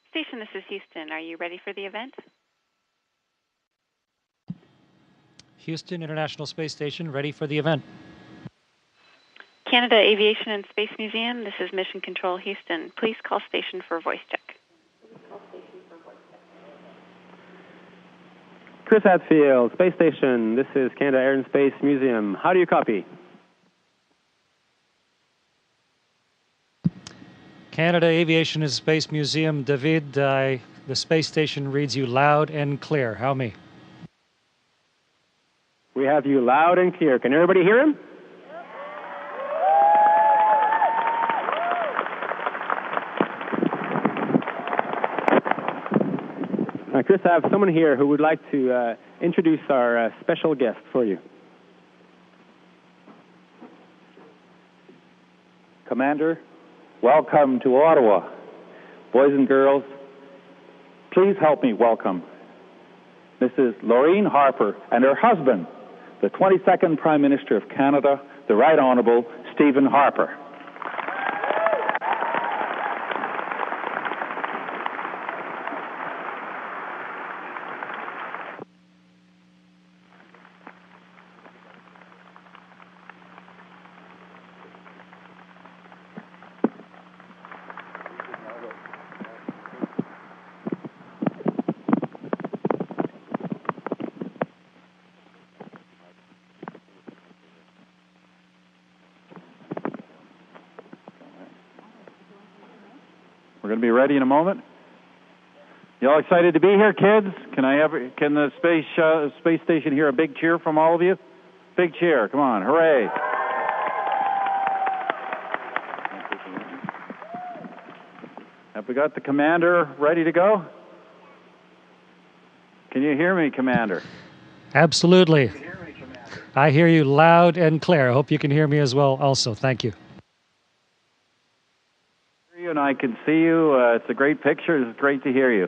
Station, this is Houston. Are you ready for the event? Houston International Space Station, ready for the event. Canada Aviation and Space Museum, this is Mission Control Houston. Please call station for voice check. Chris Hadfield, Space Station, this is Canada Air and Space Museum. How do you copy? Canada Aviation and Space Museum, David, the space station reads you loud and clear. How me? We have you loud and clear. Can everybody hear him? Chris, I have someone here who would like to introduce our special guest for you. Commander, welcome to Ottawa. Boys and girls, please help me welcome Mrs. Laureen Harper and her husband, the 22nd Prime Minister of Canada, the Right Honourable Stephen Harper. We're going to be ready in a moment. You all excited to be here, kids? Can the space station hear a big cheer from all of you? Big cheer, come on, hooray. Have we got the commander ready to go? Can you hear me, Commander? Absolutely. I hear you loud and clear. I hope you can hear me as well also. Thank you. And I can see you. It's a great picture. It's great to hear you.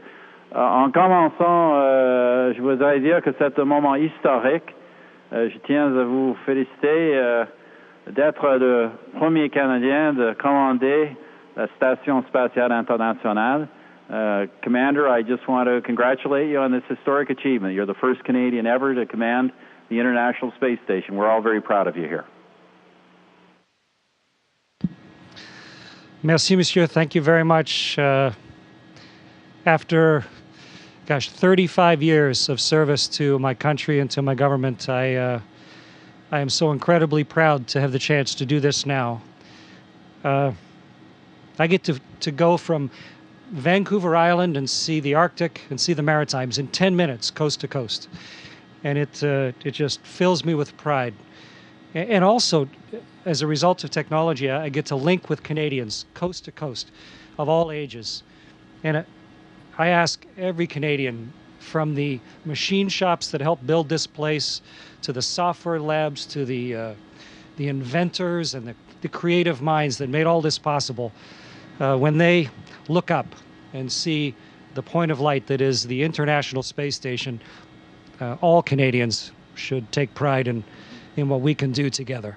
En commençant, je voudrais dire que c'est un moment historique. Je tiens à vous féliciter d'être le premier Canadien de commander la Station spatiale internationale. Commander, I just want to congratulate you on this historic achievement. You're the first Canadian ever to command the International Space Station. We're all very proud of you here. Merci, monsieur. Thank you very much. After, 35 years of service to my country and to my government, I am so incredibly proud to have the chance to do this now. I get to go from Vancouver Island and see the Arctic and see the Maritimes in 10 minutes, coast to coast. And it just fills me with pride. And also, as a result of technology, I get to link with Canadians coast to coast of all ages. And I ask every Canadian, from the machine shops that help build this place, to the software labs, to the inventors and the creative minds that made all this possible, when they look up and see the point of light that is the International Space Station, all Canadians should take pride in what we can do together.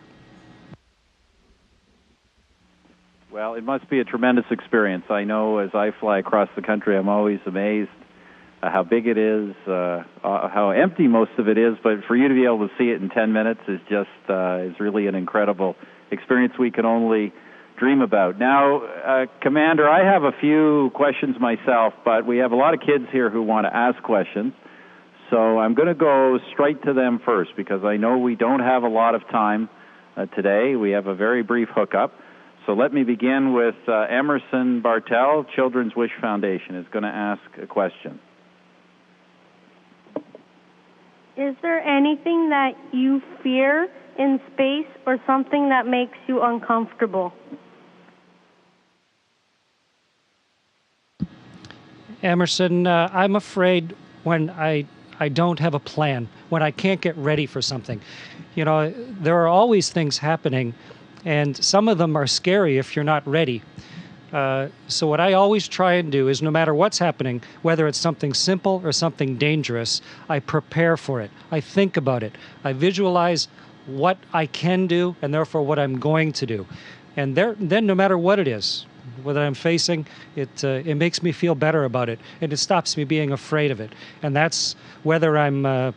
Well, it must be a tremendous experience. I know as I fly across the country, I'm always amazed how big it is, how empty most of it is, but for you to be able to see it in 10 minutes is just is really an incredible experience we can only dream about. Now, Commander, I have a few questions myself, but we have a lot of kids here who want to ask questions. So I'm going to go straight to them first because I know we don't have a lot of time today. We have a very brief hookup. So let me begin with Emerson Bartel, Children's Wish Foundation, is going to ask a question. Is there anything that you fear in space or something that makes you uncomfortable? Emerson, I'm afraid when I don't have a plan, when I can't get ready for something. You know, there are always things happening, and some of them are scary if you're not ready. So what I always try and do is no matter what's happening, whether it's something simple or something dangerous, I prepare for it. I think about it. I visualize what I can do and therefore what I'm going to do. And then no matter what it is, that I'm facing, it makes me feel better about it, and it stops me being afraid of it. And that's whether I'm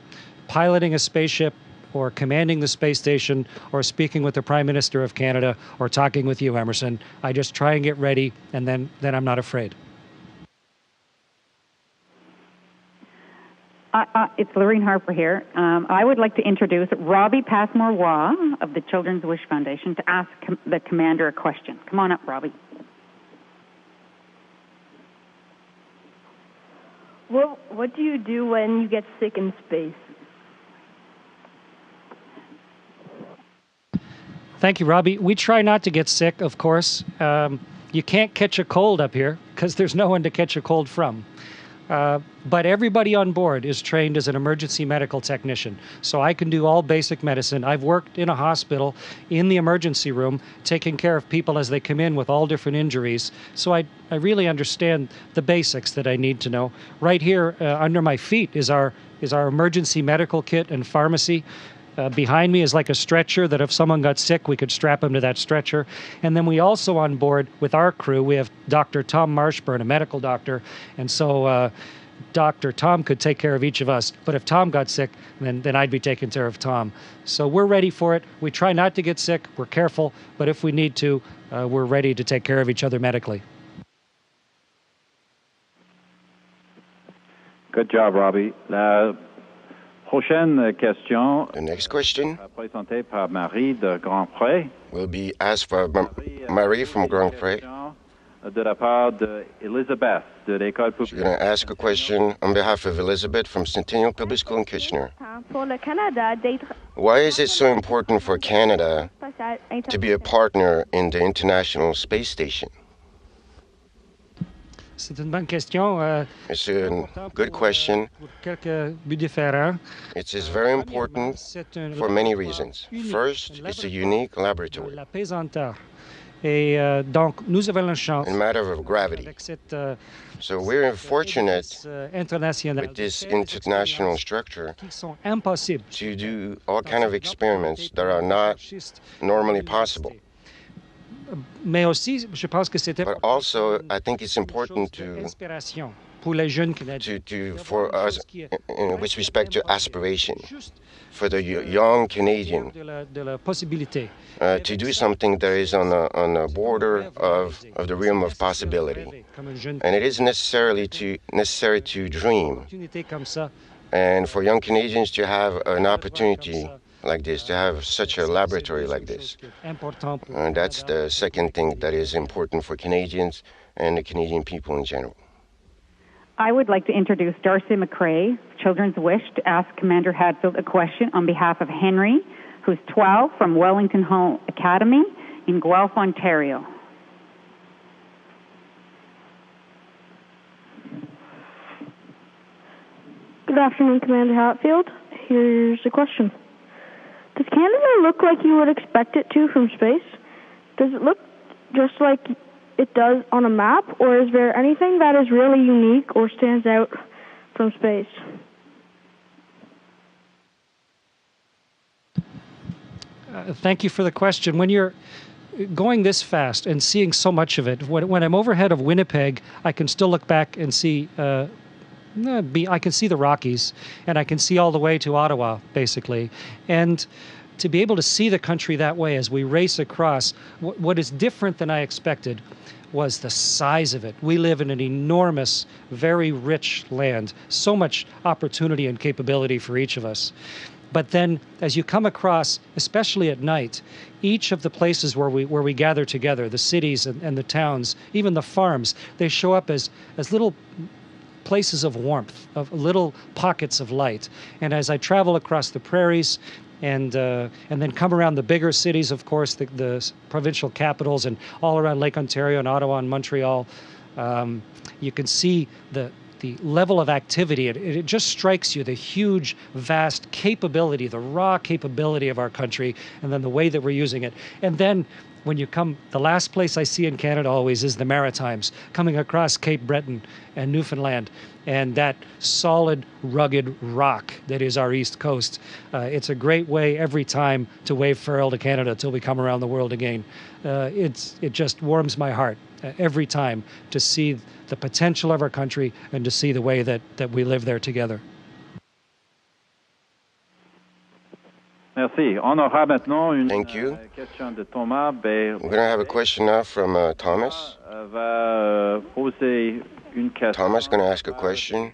piloting a spaceship or commanding the space station or speaking with the Prime Minister of Canada or talking with you, Emerson. I just try and get ready, and then I'm not afraid. It's Lorraine Harper here. I would like to introduce Robbie Passmore-Waugh of the Children's Wish Foundation to ask the commander a question. Come on up, Robbie. What do you do when you get sick in space? Thank you, Robbie. We try not to get sick, of course. You can't catch a cold up here because there's no one to catch a cold from. But everybody on board is trained as an emergency medical technician. So I can do all basic medicine. I've worked in a hospital in the emergency room, taking care of people as they come in with all different injuries. So I really understand the basics that I need to know. Right here under my feet is our emergency medical kit and pharmacy. Behind me is like a stretcher that if someone got sick, we could strap them to that stretcher. And then we also on board with our crew, we have Dr. Tom Marshburn, a medical doctor. And so Dr. Tom could take care of each of us. But if Tom got sick, then I'd be taking care of Tom. So we're ready for it. We try not to get sick. We're careful. But if we need to, we're ready to take care of each other medically. Good job, Robbie. Prochaine question. The next question Présentée par Marie de Grandpré. will be asked by Marie from Grand Pré. De la part d'Elizabeth de l'École She's going to ask a question on behalf of Elizabeth from Centennial Public School in Kitchener. Why is it so important for Canada to be a partner in the International Space Station? C'est une bonne question. It's a good question. Pour quelques buts différents. It is very important for many reasons. First, it's a unique laboratory La pesanteur. Et donc, nous avons la chance in matter of gravity. avec cette So we're fortunate internationale with this international structure qui sont impossibles. to do all kind of experiments that are not normally possible. Mais aussi, je pense que c'était But also, I think it's important inspiration pour les jeunes Canadiens. for us, with respect to aspiration, for the young Canadian, De la possibilité. to do something that is on the border of the realm of possibility. Comme un jeune And it is necessary to dream. opportunité comme ça. And for young Canadians to have an opportunity like this, to have such a laboratory like this. Important pour And that's the second thing that is important for Canadians and the Canadian people in general. I would like to introduce Darcy McCrae, Children's Wish, to ask Commander Hadfield a question on behalf of Henry, who's 12, from Wellington Hall Academy in Guelph, Ontario. Good afternoon, Commander Hatfield. Here's a question. Does Canada look like you would expect it to from space? Does it look just like it does on a map, or is there anything that is really unique or stands out from space? Thank you for the question. When you're going this fast and seeing so much of it, when I'm overhead of Winnipeg, I can still look back and see. I can see the Rockies, and I can see all the way to Ottawa, basically. And to be able to see the country that way as we race across, what is different than I expected was the size of it. We live in an enormous, very rich land, so much opportunity and capability for each of us. But then as you come across, especially at night, each of the places where we gather together, the cities and the towns, even the farms, they show up as little places of warmth, of little pockets of light. And as I travel across the prairies and then come around the bigger cities, of course, the provincial capitals, and all around Lake Ontario and Ottawa and Montreal, you can see the level of activity. It just strikes you, the huge, vast capability, the raw capability of our country, and then the way that we're using it. And then when you come, the last place I see in Canada always is the Maritimes, coming across Cape Breton and Newfoundland, and that solid, rugged rock that is our East Coast. It's a great way every time to wave farewell to Canada till we come around the world again. It just warms my heart. every time to see the potential of our country and to see the way that we live there together. Merci. On aura maintenant une Thank you. question de Thomas. We're going to have a question now from Thomas. Va poser une question. Thomas is going to ask a question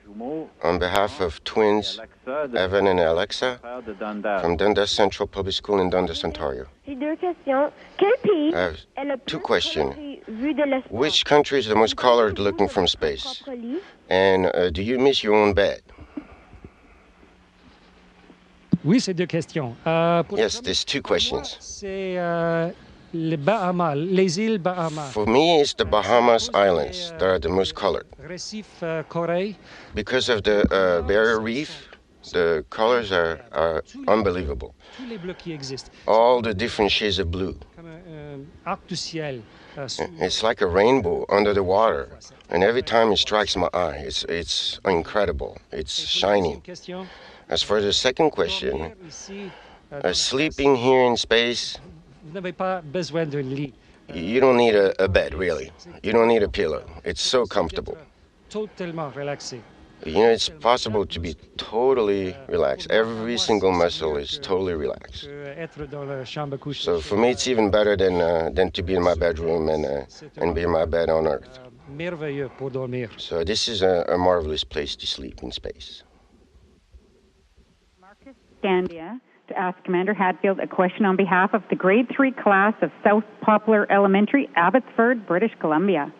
on behalf of twins Evan and Alexa from Dundas Central Public School in Dundas, Ontario. J'ai deux questions. Quel pays I have est le two plus questions. coloré vu de l'espace? Which country is the most colored looking from space? Propre lit. And do you miss your own bed? Oui, c'est deux questions. Yes, there's two questions. C'est les Bahamas, les îles Bahamas. For me, it's the Bahamas Islands that are the most colored. Récif Corée. Because of the barrier reef, the colors are unbelievable. Tous les bleus qui existent. All the different shades of blue. Comme un arc du ciel. It's like a rainbow under the water. And every time it strikes my eye, it's incredible. It's shining. Question. As for the second question, Dormir ici, sleeping here in space, vous n'avez pas besoin d'un lit. you don't need a bed, really. You don't need a pillow. It's so comfortable. Totalement relaxé. You know, it's possible to be totally relaxed. Every single muscle is totally relaxed. Être dans la chambre à coucher. So for me, it's even better than to be in my bedroom and be in my bed on Earth. Merveilleux pour dormir. So this is a marvelous place to sleep in space. Scandia to ask Commander Hadfield a question on behalf of the Grade 3 class of South Poplar Elementary, Abbotsford, British Columbia.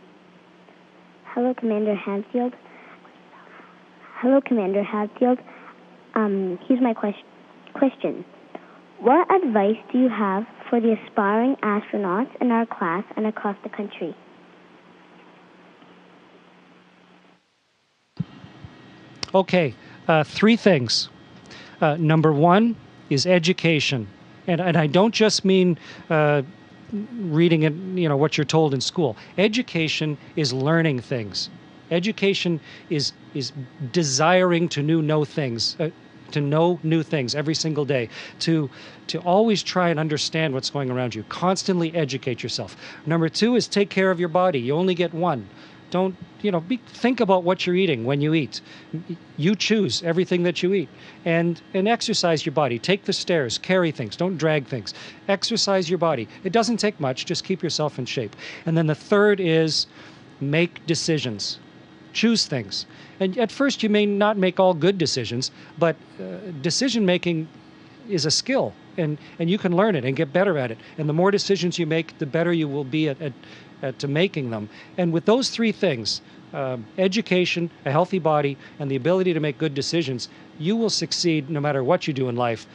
Hello, Commander Hadfield. Hello, Commander Hadfield. Here's my question. What advice do you have for the aspiring astronauts in our class and across the country? Okay, three things. Number one is education. And I don't just mean reading it, what you're told in school. Education is learning things. Education is desiring to know things, to know new things every single day, to always try and understand what's going around you. Constantly educate yourself. Number two is take care of your body. You only get one. Don't, think about what you're eating when you eat. You choose everything that you eat. And exercise your body. Take the stairs, carry things, don't drag things. Exercise your body. It doesn't take much, just keep yourself in shape. And then the third is make decisions. Choose things. And at first you may not make all good decisions, but decision making is a skill, and you can learn it and get better at it. And the more decisions you make, the better you will be at making them. And with those three things, education, a healthy body, and the ability to make good decisions, you will succeed no matter what you do in life,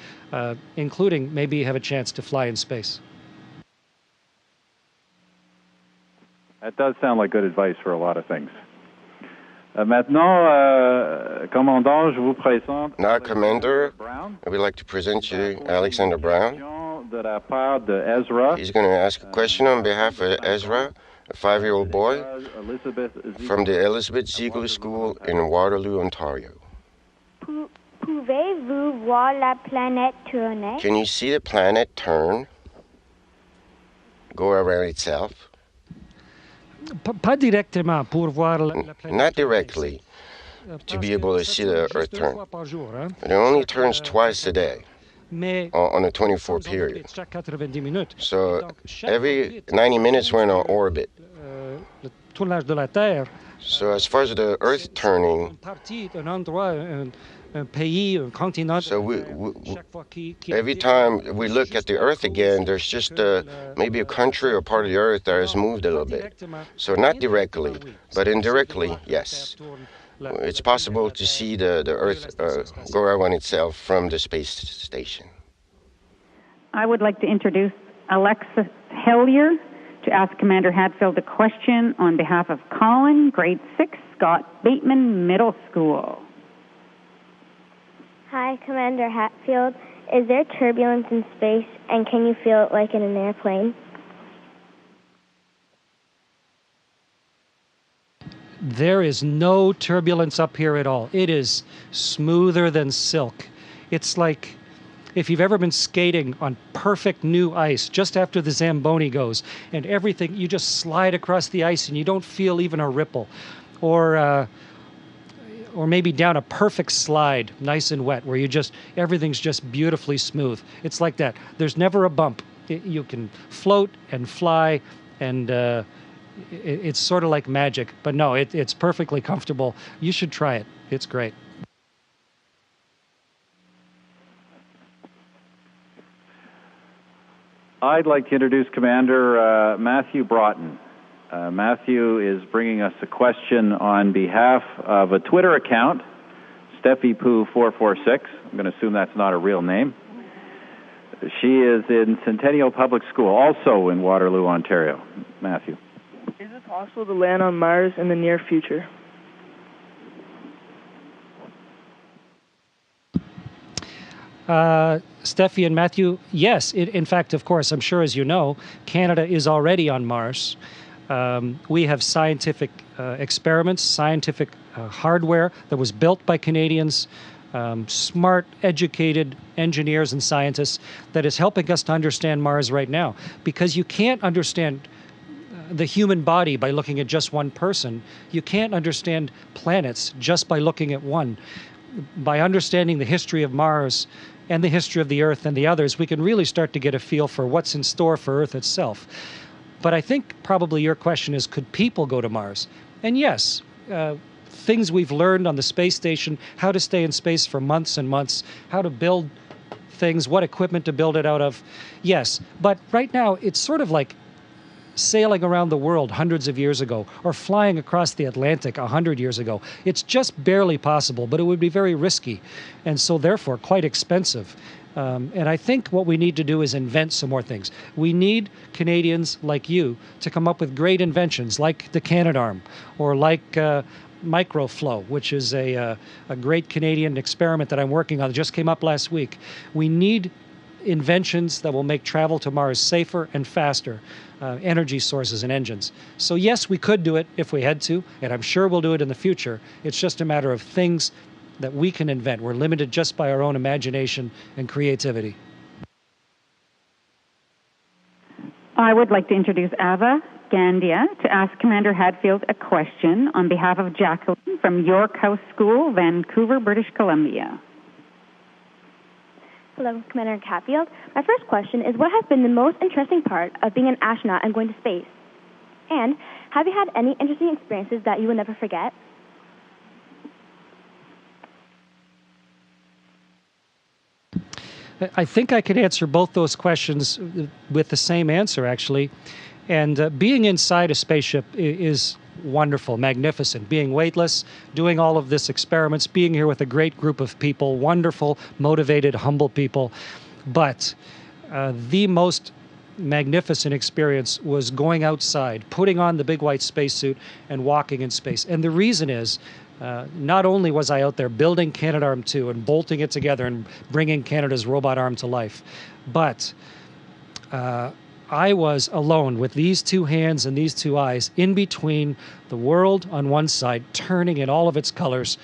including maybe you have a chance to fly in space. That does sound like good advice for a lot of things. Maintenant, Commandant, je vous présente. Now, Commander, I would like to present you Alexander Brown. De la part de Ezra. He's going to ask a question on behalf of Ezra, a 5-year-old boy from the Elizabeth Ziegler School in Waterloo, Ontario. Pouvez-vous voir la planète tourner? Can you see the planet turn, go around itself? Pas directement pour voir la planète. Not directly, to be able to see the Earth turn. It only turns twice a day on a 24 period. So every 90 minutes we're in an orbit. So as far as the Earth turning, so every time we look at the Earth again, there's just maybe a country or part of the Earth that has moved a little bit. So not directly, but indirectly, yes. It's possible to see the Earth go around itself from the space station. I would like to introduce Alexa Hellier to ask Commander Hadfield a question on behalf of Colin, Grade 6, Scott Bateman Middle School. Hi, Commander Hatfield. Is there turbulence in space, and can you feel it like in an airplane? There is no turbulence up here at all. It is smoother than silk. It's like if you've ever been skating on perfect new ice just after the Zamboni goes and everything, you just slide across the ice and you don't feel even a ripple. Or maybe down a perfect slide, nice and wet, where everything's just beautifully smooth. It's like that. There's never a bump. You can float and fly, and it's sort of like magic. But no, it's perfectly comfortable. You should try it. It's great. I'd like to introduce Commander Matthew Broughton. Matthew is bringing us a question on behalf of a Twitter account, SteffiPoo446. I'm going to assume that's not a real name. She is in Centennial Public School, also in Waterloo, Ontario. Matthew. Is it possible to land on Mars in the near future? Steffi and Matthew, yes. In fact, of course, I'm sure as you know, Canada is already on Mars. We have scientific experiments, scientific hardware that was built by Canadians, smart, educated engineers and scientists that is helping us to understand Mars right now. Because you can't understand the human body by looking at just one person. You can't understand planets just by looking at one. By understanding the history of Mars and the history of the Earth and the others, we can really start to get a feel for what's in store for Earth itself. But I think probably your question is, could people go to Mars? And yes, things we've learned on the space station, how to stay in space for months and months, how to build things, what equipment to build it out of, yes. But right now, it's sort of like sailing around the world hundreds of years ago or flying across the Atlantic 100 years ago. It's just barely possible, but it would be very risky and so therefore quite expensive. And I think what we need to do is invent some more things. We need Canadians like you to come up with great inventions like the Canadarm or like Microflow, which is a great Canadian experiment that I'm working on. It just came up last week. We need inventions that will make travel to Mars safer and faster, energy sources and engines. So yes, we could do it if we had to, and I'm sure we'll do it in the future. It's just a matter of things that we can invent. We're limited just by our own imagination and creativity. I would like to introduce Ava Gandia to ask Commander Hadfield a question on behalf of Jacqueline from York House School, Vancouver, British Columbia. Hello, Commander Hadfield. My first question is, what has been the most interesting part of being an astronaut and going to space? And have you had any interesting experiences that you will never forget? I think I could answer both those questions with the same answer, actually. And being inside a spaceship is wonderful, magnificent. Being weightless, doing all of this experiments, being here with a great group of people, wonderful, motivated, humble people. But the most magnificent experience was going outside, putting on the big white spacesuit and walking in space. And the reason is, not only was I out there building Canadarm2 and bolting it together and bringing Canada's robot arm to life, but I was alone with these two hands and these two eyes in between the world on one side, turning in all of its colors,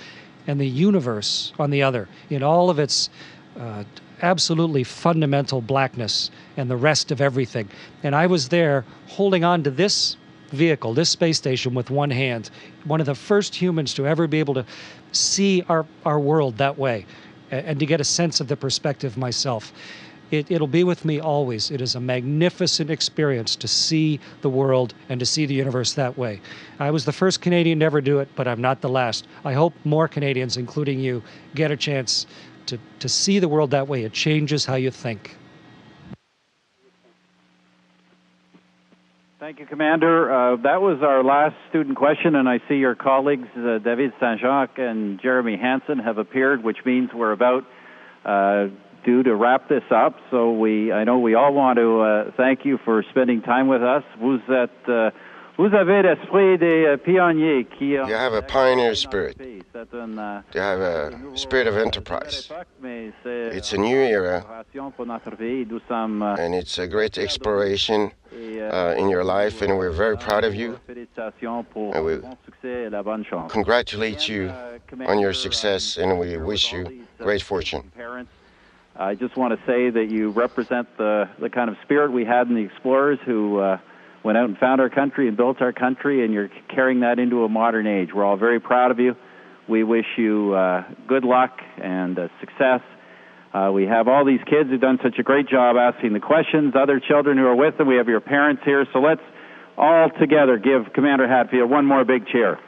and the universe on the other, in all of its absolutely fundamental blackness and the rest of everything. And I was there holding on to this vehicle, this space station, with one hand, one of the first humans to ever be able to see our world that way and to get a sense of the perspective myself. It'll be with me always. It is a magnificent experience to see the world and to see the universe that way. I was the first Canadian to ever do it, but I'm not the last. I hope more Canadians, including you, get a chance to see the world that way. It changes how you think. Thank you, Commander. That was our last student question, and I see your colleagues, David Saint-Jacques and Jeremy Hansen, have appeared, which means we're about due to wrap this up. So I know we all want to thank you for spending time with us. Vous avez l'esprit des pionniers qui You have a pioneer spirit. You have a spirit of enterprise. It's a new era, and it's a great exploration in your life, and we're very proud of you. And we congratulate you on your success, and we wish you great fortune. I just want to say that you represent the kind of spirit we had in the explorers who went out and found our country and built our country, and you're carrying that into a modern age. We're all very proud of you. We wish you good luck and success. We have all these kids who've done such a great job asking the questions, other children who are with them. We have your parents here, so let's all together give Commander Hadfield one more big cheer.